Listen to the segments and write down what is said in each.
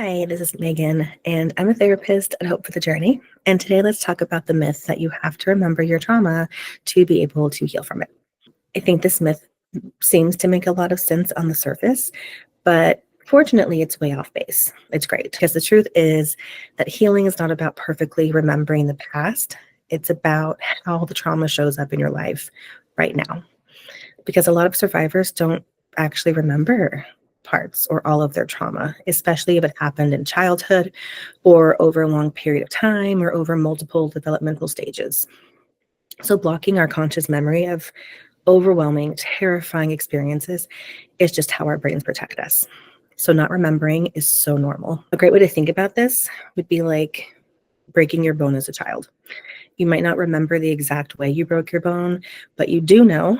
Hi, this is Megan, and I'm a therapist at Hope for the Journey. And today, let's talk about the myth that you have to remember your trauma to be able to heal from it. I think this myth seems to make a lot of sense on the surface, but fortunately, it's way off base. It's great because the truth is that healing is not about perfectly remembering the past, it's about how the trauma shows up in your life right now. Because a lot of survivors don't actually remember parts or all of their trauma, especially if it happened in childhood or over a long period of time or over multiple developmental stages. So, blocking our conscious memory of overwhelming, terrifying experiences is just how our brains protect us. So, not remembering is so normal. A great way to think about this would be like breaking your bone as a child. You might not remember the exact way you broke your bone, but you do know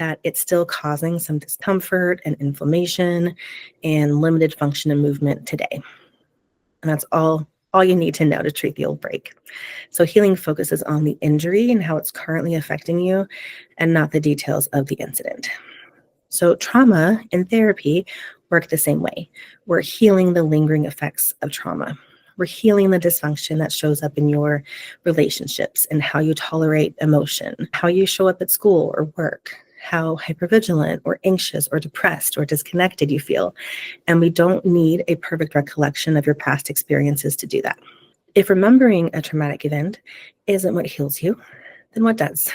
that it's still causing some discomfort and inflammation and limited function and movement today. And that's all you need to know to treat the old break. So healing focuses on the injury and how it's currently affecting you and not the details of the incident. So trauma and therapy work the same way. We're healing the lingering effects of trauma. We're healing the dysfunction that shows up in your relationships and how you tolerate emotion, how you show up at school or work, how hypervigilant or anxious or depressed or disconnected you feel. And we don't need a perfect recollection of your past experiences to do that. If remembering a traumatic event isn't what heals you, then what does?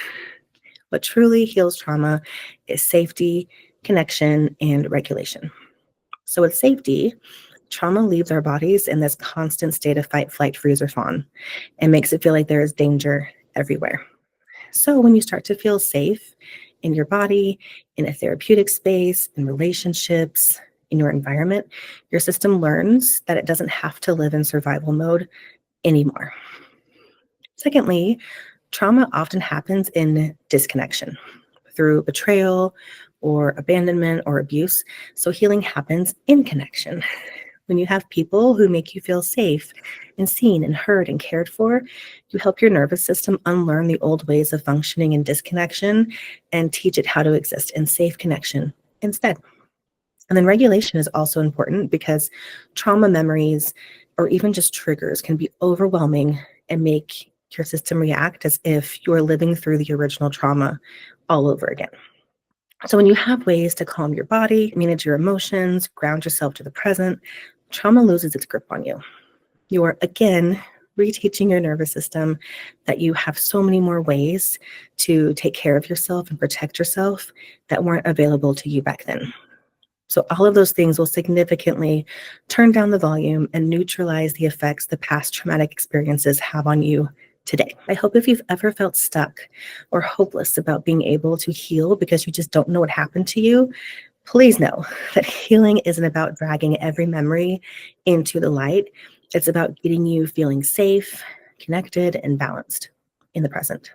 What truly heals trauma is safety, connection, and regulation. So, with safety, trauma leaves our bodies in this constant state of fight, flight, freeze, or fawn and makes it feel like there is danger everywhere. So, when you start to feel safe in your body, in a therapeutic space, in relationships, in your environment, your system learns that it doesn't have to live in survival mode anymore. Secondly, trauma often happens in disconnection through betrayal or abandonment or abuse. So healing happens in connection. When you have people who make you feel safe and seen and heard and cared for, you help your nervous system unlearn the old ways of functioning in disconnection and teach it how to exist in safe connection instead. And then regulation is also important because trauma memories or even just triggers can be overwhelming and make your system react as if you're living through the original trauma all over again. So, when you have ways to calm your body, manage your emotions, ground yourself to the present, trauma loses its grip on you. You are again reteaching your nervous system that you have so many more ways to take care of yourself and protect yourself that weren't available to you back then. So all of those things will significantly turn down the volume and neutralize the effects the past traumatic experiences have on you today. I hope if you've ever felt stuck or hopeless about being able to heal because you just don't know what happened to you, please know that healing isn't about dragging every memory into the light. It's about getting you feeling safe, connected, and balanced in the present.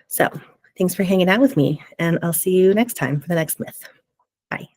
So thanks for hanging out with me, and I'll see you next time for the next myth. Bye.